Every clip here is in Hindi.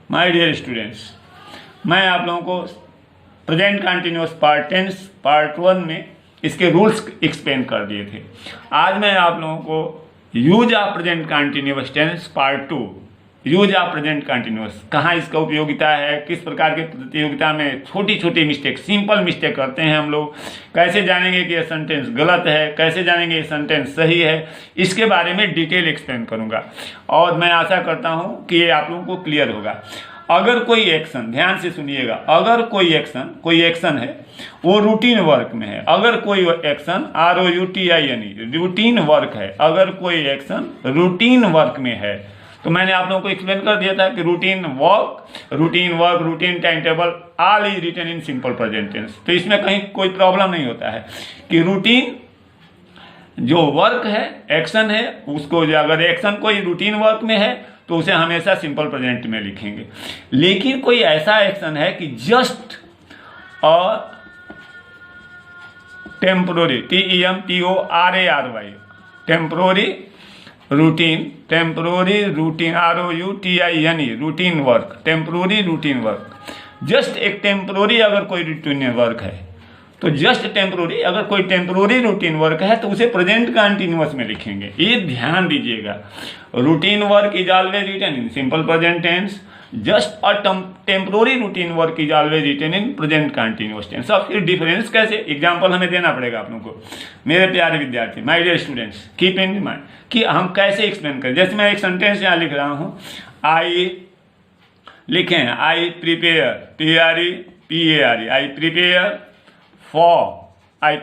माय डियर स्टूडेंट्स, मैं आप लोगों को present continuous part tense part 1 में इसके रूल्स एक्सप्लेन कर दिए थे। आज मैं आप लोगों को use of present continuous tense part 2, use of present continuous, कहाँ इसका उपयोगिता है, किस प्रकार के प्रतियोगिता में छोटी छोटी मिस्टेक, सिंपल मिस्टेक करते हैं हम लोग, कैसे जानेंगे कि यह सेंटेंस गलत है, कैसे जानेंगे ये सेंटेंस सही है, इसके बारे में डिटेल एक्सप्लेन करूंगा। और मैं आशा करता हूं कि ये आप लोगों को क्लियर होगा। अगर कोई एक्शन, ध्यान से सुनिएगा, अगर कोई एक्शन है वो रूटीन वर्क में है, अगर कोई एक्शन ROUTINE रूटीन वर्क है, अगर कोई एक्शन रूटीन वर्क में है, तो मैंने आप लोगों को एक्सप्लेन कर दिया था कि routine work, routine time table all is written in simple present tense. तो इसमें कहीं कोई प्रॉब्लम नहीं होता है कि रूटीन जो वर्क है, एक्शन है, उसको अगर एक्शन कोई रूटीन वर्क में है तो उसे हमेशा सिंपल प्रेजेंट में लिखेंगे। लेकिन कोई ऐसा एक्शन है कि just a temporary, TEMPORARY, temporary routine ROUTINE routine work, temporary routine work, just एक टेम्पोररी अगर कोई रूटीन वर्क है तो जस्ट टेम्पोररी, अगर कोई टेम्पोररी रूटीन वर्क है तो उसे प्रेजेंट कंटिन्यूअस में लिखेंगे। ये ध्यान दीजिएगा, routine work is always written in simple present tense, just a temporary routine work is always written in present continuous tense. अब फिर डिफरेंस कैसे, एग्जांपल हमें देना पड़ेगा आप लोगों को। मेरे प्यारे विद्यार्थी, my dear students, keep in mind कि हम कैसे एक्सप्लेन करें। जैसे मैं एक सेंटेंस यहाँ लिख रहा हूँ, आई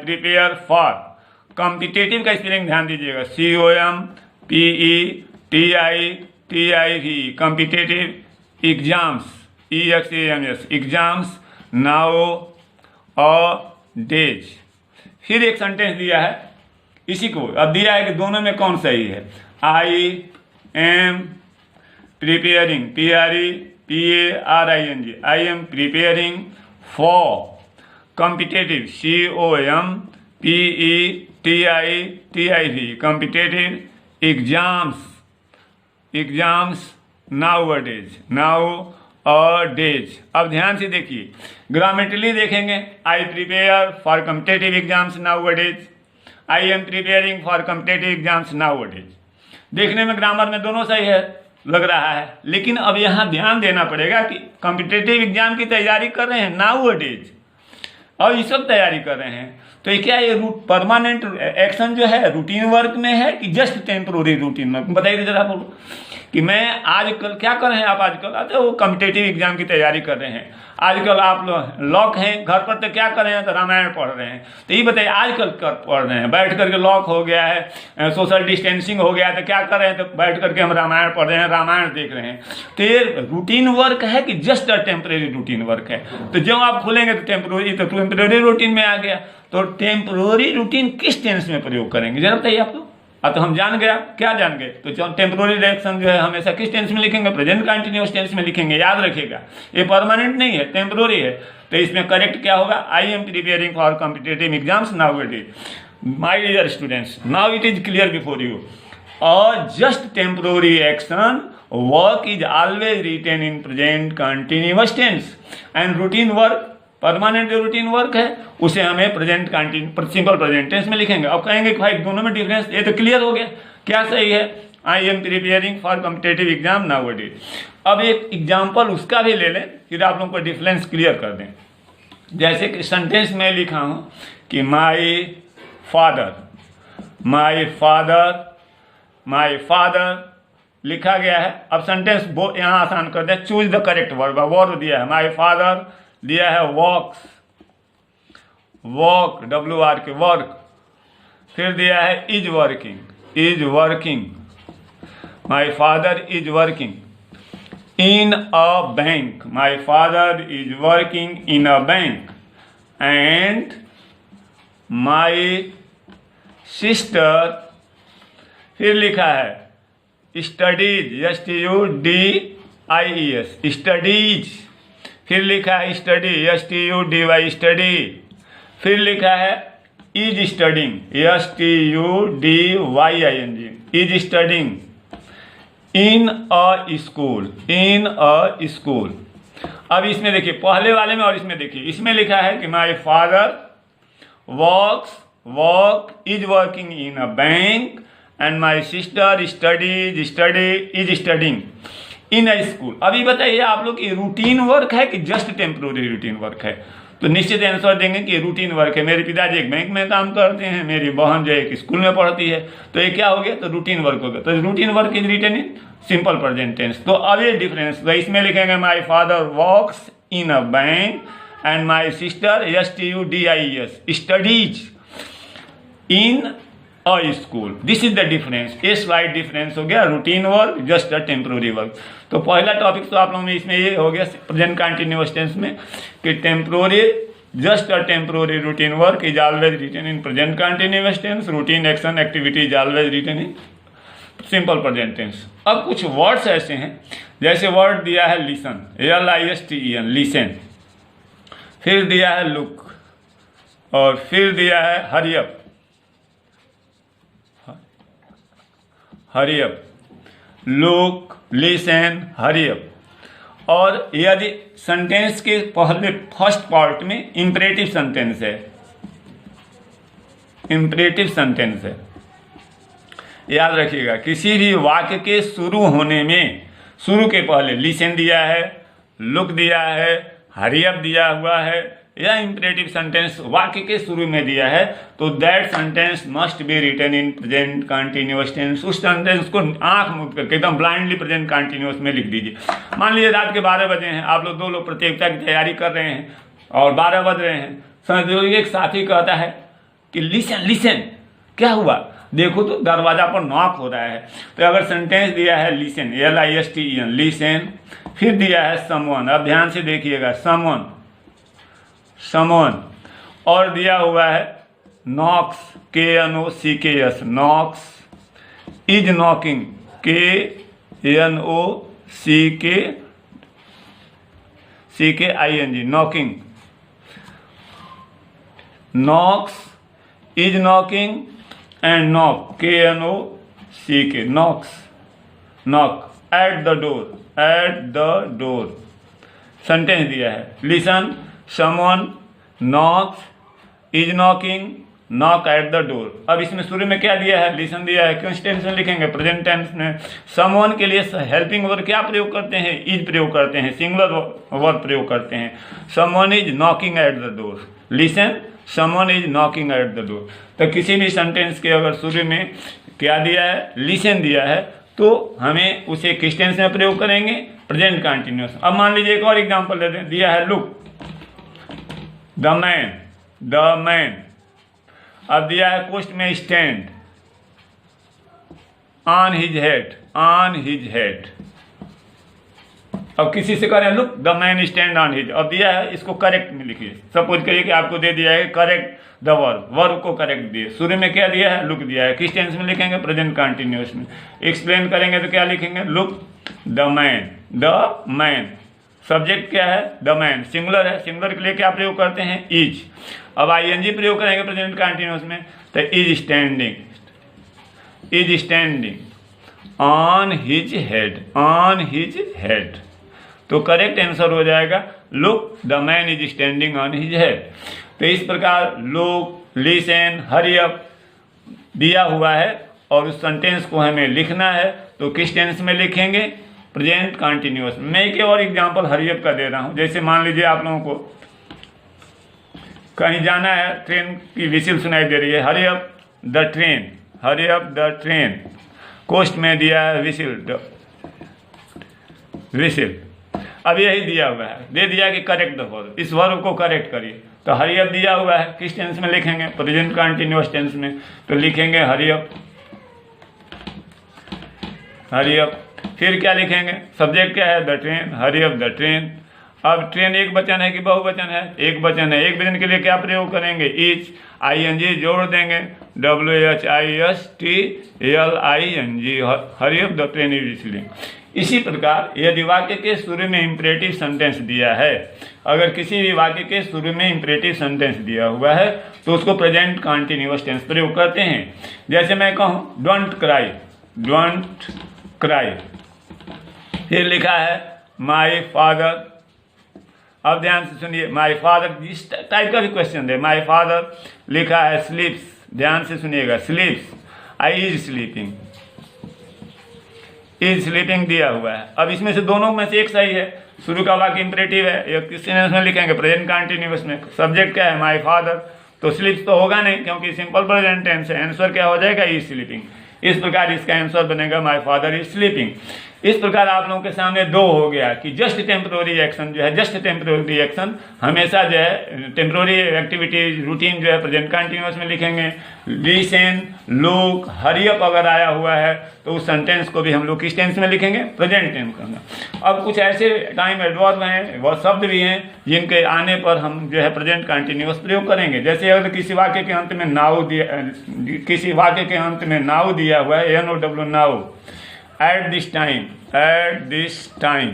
प्रिपेयर फॉर कॉम्पिटेटिव का स्पेलिंग ध्यान दीजिएगा, COMPETITIV, competitive exams, EXAMS exams now अ डेज। फिर एक सेंटेंस दिया है, इसी को अब दिया है कि दोनों में कौन सही है। आई am preparing, PREPARING, I am preparing for competitive, COMPETITIV competitive exams now a days. अब ध्यान से देखिए, ग्रामेटिकली देखेंगे, I prepare for competitive exams now a days, I am preparing for competitive exams now a days. देखने में ग्रामर में दोनों सही है लग रहा है, लेकिन अब यहाँ ध्यान देना पड़ेगा कि कॉम्पिटेटिव एग्जाम की तैयारी कर रहे हैं नाउ अ डेज, और इस वक्त तैयारी कर रहे हैं, तो ये क्या, ये परमानेंट एक्शन जो है रूटीन वर्क में है कि जस्ट टेम्पोररी रूटीन वर्क? बताइए जरा आप कि मैं आजकल क्या कर रहे हैं आप? आजकल तो वो कॉम्पिटेटिव एग्जाम की तैयारी कर रहे हैं, आजकल आप लॉक हैं घर पर, तो क्या कर रहे हैं? तो रामायण पढ़ रहे हैं। तो ये बताइए, आजकल कर पढ़ रहे हैं, बैठ करके लॉक हो गया है, सोशल डिस्टेंसिंग हो गया है, तो क्या कर रहे हैं? तो बैठ करके हम रामायण पढ़ रहे हैं, रामायण देख रहे हैं। तो ये रूटीन वर्क है कि just a temporary routine work है? तो जब आप खोलेंगे तो टेम्परेरी रूटीन में आ गया। तो टेम्परेरी रूटीन किस टेंस में प्रयोग करेंगे जरा बताइए आप लोग। अब तो हम जान गए, आप क्या जान गए? तो टेम्पोररी रिएक्शन जो है हमेशा किस टेंस में लिखेंगे? प्रेजेंट कंटिन्यूअस टेंस में लिखेंगे। याद रखिएगा, ये परमानेंट नहीं है, टेम्पोररी है। तो इसमें करेक्ट क्या होगा? I am preparing for competitive exams nowadays. My dear students, now it is clear before you, और just temporary action work is always written in present continuous tense, and routine work, permanent routine work है, उसे हमें प्रेजेंट सिंपल प्रेजेंट टेंस में लिखेंगे। अब कहेंगे कि भाई दोनों में डिफरेंस, ये तो क्लियर हो गया, क्या सही है? आई am preparing for competitive exam now a days. अब एक एग्जाम्पल उसका भी ले लें, फिर आप लोगों को डिफरेंस क्लियर कर दें। जैसे कि सेंटेंस में लिखा हूँ कि माई फादर लिखा गया है। अब सेंटेंस यहाँ आसान कर दें, choose the correct word. Word दिया है माई फादर, दिया है वॉक WORK, वर्क, फिर दिया है is working, my father is working in a bank, my father is working in a bank, and my sister, फिर लिखा है स्टडीज, STUDIES स्टडीज, फिर लिखा है स्टडी, STUDY स्टडी, फिर लिखा है is studying, STUDYING is studying, in a school, in a school. अब इसमें देखिए, पहले वाले में और इसमें देखिए, इसमें लिखा है कि my father is working in a bank and my sister is studying in a school. अभी बताइए आप लोग, ये रूटीन वर्क है कि जस्ट टेम्प्रोरी रूटीन वर्क है? तो निश्चित आंसर देंगे कि रूटीन वर्क है। मेरे पिताजी एक बैंक में काम करते हैं, मेरी बहन जो एक स्कूल में पढ़ती है, तो ये क्या हो गया? तो रूटीन वर्क हो गया। तो routine work is written in simple present tense. तो अब ये डिफरेंस, तो इसमें लिखेंगे my father works in a bank and my sister STUDIES studies in a school. This is the difference. ये स्लाइड डिफरेंस हो गया, routine work just a temporary work. तो पहला टॉपिक तो आप लोगों में इसमें ये हो गया प्रेजेंट कंटिन्यूअस टेंस में कि temporary just a temporary routine work is always written in present continuous tense, routine action activity is always written in simple present tense. अब कुछ वर्ड्स ऐसे हैं, जैसे वर्ड दिया है लिसन, LISTEN लिसन, फिर दिया है लुक, और फिर दिया है hurry up, hurry up, look, listen, hurry up. और यदि सेंटेंस के पहले फर्स्ट पार्ट में इंपरेटिव सेंटेंस है, इंपरेटिव सेंटेंस है, याद रखिएगा, किसी भी वाक्य के शुरू होने में शुरू के पहले लिसन दिया है, लुक दिया है, हरी अप दिया हुआ है, या इंपरेटिव सेंटेंस वाक्य के शुरू में दिया है, तो that sentence must be written in present continuous tense. उस सेंटेंस को आंख मूंद करके एकदम ब्लाइंडली प्रेजेंट कंटिन्यूअस में लिख दीजिए। मान लीजिए रात के 12 बजे हैं, आप लोग 2 लोग प्रतियोगिता की तैयारी कर रहे हैं और 12 बज रहे हैं, समझ एक साथी कहता है कि लिसन लिसन, क्या हुआ? देखो तो दरवाजा पर नॉक हो रहा है। तो अगर सेंटेंस दिया है लिसन, LISTEN लिसन, फिर दिया है समवन, अब ध्यान से देखिएगा, समवन समवन, और दिया हुआ है knocks, KNOCKS knocks, is knocking, KNOCKING knocking, knocks, is knocking and knock, KNOCK knocks, knock at the door, at the door. Sentence दिया है listen, someone, knocks, is knocking, knock at the door. अब इसमें शुरू में क्या दिया है? लिसन दिया है, किस टेंस में लिखेंगे? प्रेजेंट टेंस में। समवन के लिए हेल्पिंग वर्ब क्या प्रयोग करते हैं? इज प्रयोग करते हैं, सिंगुलर वर्ब प्रयोग करते हैं। Someone is knocking at the door, listen, someone is knocking at the door. तो किसी भी सेंटेंस के अगर शुरू में क्या दिया है? लिसन दिया है, तो हमें उसे किस टेंस में प्रयोग करेंगे? Present continuous. अब मान लीजिए एक और एग्जांपल लेते हैं, दिया है look, the man, the man. अब दिया है पोस्ट में stand, on his head, on his head. अब किसी से कह रहे हैं look the man stand on his, अब दिया है इसको करेक्ट में लिखिए। सपोज करिए कि आपको दे दिया है करेक्ट द वर्ब, वर्ब को करेक्ट दिए। शुरू में क्या दिया है? लुक दिया है, किस टेंस में लिखेंगे? प्रेजेंट कंटिन्यूअस में। एक्सप्लेन करेंगे तो क्या लिखेंगे? Look the man, the man. Subject क्या है? द मैन, सिंगुलर है, सिंगुलर के लिए क्या प्रयोग करते हैं? इज। अब ING प्रयोग करेंगे प्रेजेंट कंटिन्यूअस में, तो is standing, is standing on his head, on his head. तो करेक्ट आंसर हो जाएगा look the man is standing on his head. तो इस प्रकार लुक, लिसन, हरी अप दिया हुआ है और उस सेंटेंस को हमें लिखना है, तो किस टेंस में लिखेंगे? Present continuous. मैं एक और एग्जांपल हरी अप का दे रहा हूं। जैसे मान लीजिए आप लोगों को कहीं जाना है, ट्रेन की विसिल सुनाई दे रही है, hurry up the train, hurry up the train. कोस्ट में दिया है विसिल, विसिल। अब यही दिया हुआ है, दे दिया कि करेक्ट द वर्ब, इस वर्ब को करेक्ट करिए। तो हरी अप दिया हुआ है, किस टेंस में लिखेंगे? प्रेजेंट कंटिन्यूअस टेंस में। तो लिखेंगे हरी अप, हरी अप। फिर क्या लिखेंगे? सब्जेक्ट क्या है? The train, hurry up the train. अब ट्रेन एक वचन है कि बहुवचन है? एक वचन है। एक वचन के लिए क्या प्रयोग करेंगे? इज, ING जोड़ देंगे, WHISTLING, hurry up the train is whistling. इसी प्रकार यदि वाक्य के शुरू में इंपरेटिव सेंटेंस दिया है, अगर किसी भी वाक्य के शुरू में इंपरेटिव सेंटेंस दिया हुआ है तो उसको प्रेजेंट कंटिन्यूअस टेंस प्रयोग करते हैं। जैसे मैं कहूँ डोंट क्राई, डोंट क्राई, फिर लिखा है माई फादर। अब ध्यान से सुनिए, माई फादर जिस टाइप का भी क्वेश्चन दे, माई फादर लिखा है स्लीप्स, ध्यान से सुनिएगा, स्लीप्स, I is sleeping, is sleeping दिया हुआ है। अब इसमें से दोनों में से एक सही है, शुरू का वाक्य इंपरेटिव है, एक किसी ने उसमें लिखेंगे प्रेजेंट कंटिन्यूअस में, सब्जेक्ट क्या है माई फादर, तो स्लीप्स तो होगा नहीं क्योंकि सिंपल प्रेजेंट टेंस है, आंसर क्या हो जाएगा इज स्लीपिंग। इस प्रकार इसका आंसर बनेगा माई फादर इज स्लीपिंग। इस प्रकार आप लोगों के सामने दो हो गया कि जस्ट टेम्प्रोरी एक्शन जो है, जस्ट टेम्प्रोरी एक्शन हमेशा जो है टेम्प्रोरी एक्टिविटी रूटीन जो है प्रेजेंट कंटिन्यूअस में लिखेंगे। लिसन, लुक, हरी अप अगर आया हुआ है तो उस सेंटेंस को भी हम लोग किस टेंस में लिखेंगे, प्रेजेंट टेंस में। अब कुछ ऐसे टाइम एडवर्ब हैं, वह शब्द भी हैं जिनके आने पर हम जो है प्रेजेंट कंटिन्यूअस प्रयोग करेंगे। जैसे अगर किसी वाक्य के अंत में नाउ दिया, किसी वाक्य के अंत में नाउ दिया हुआ है, NOW now, at this time, at this time,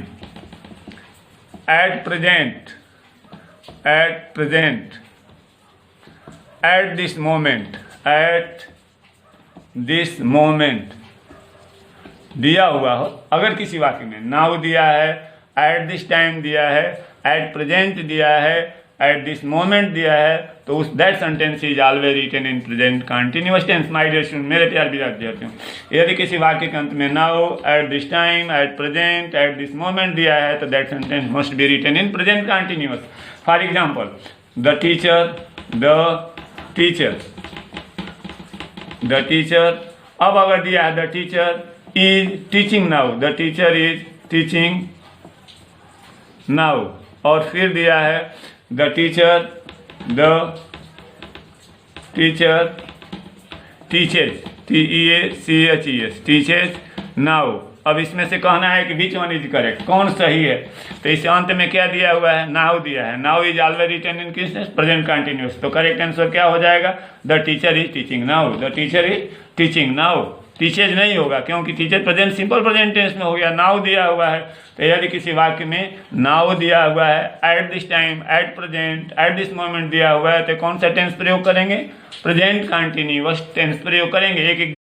at present, at present, at this moment, at this moment दिया हुआ हो, अगर किसी वाक्य में नाउ दिया है, at this time दिया है, at present दिया है, at this moment दिया है, तो उस that sentence is always written in present continuous tense. My dear student, मेरे प्यारे विद्यार्थियों, यदि किसी वाक्य के अंत में now, at this time, at present, at this moment दिया है तो that sentence must be written in present continuous. For example, the teacher, the teacher, the teacher. अब अगर दिया है the teacher is teaching now, the teacher is teaching now, और फिर दिया है the teacher, the teacher teaches, TEACHES, teaches now। अब इसमें से कहना है कि विच वन इज करेक्ट, कौन सही है, तो इस अंत में क्या दिया हुआ है, नाउ दिया है। Now is always written in किस प्रेजेंट कंटिन्यूअस, तो करेक्ट आंसर क्या हो जाएगा, the teacher is teaching now, the teacher is teaching now. Teaches नहीं होगा क्योंकि teacher present simple present tense में हो गया, नाउ दिया हुआ है। तो यदि किसी वाक्य में नाउ दिया हुआ है, eight this time, at present, at this moment दिया हुआ है, तो कौन सा टेंस प्रयोग करेंगे, प्रेजेंट कंटिन्यूअस टेंस प्रयोग करेंगे। एक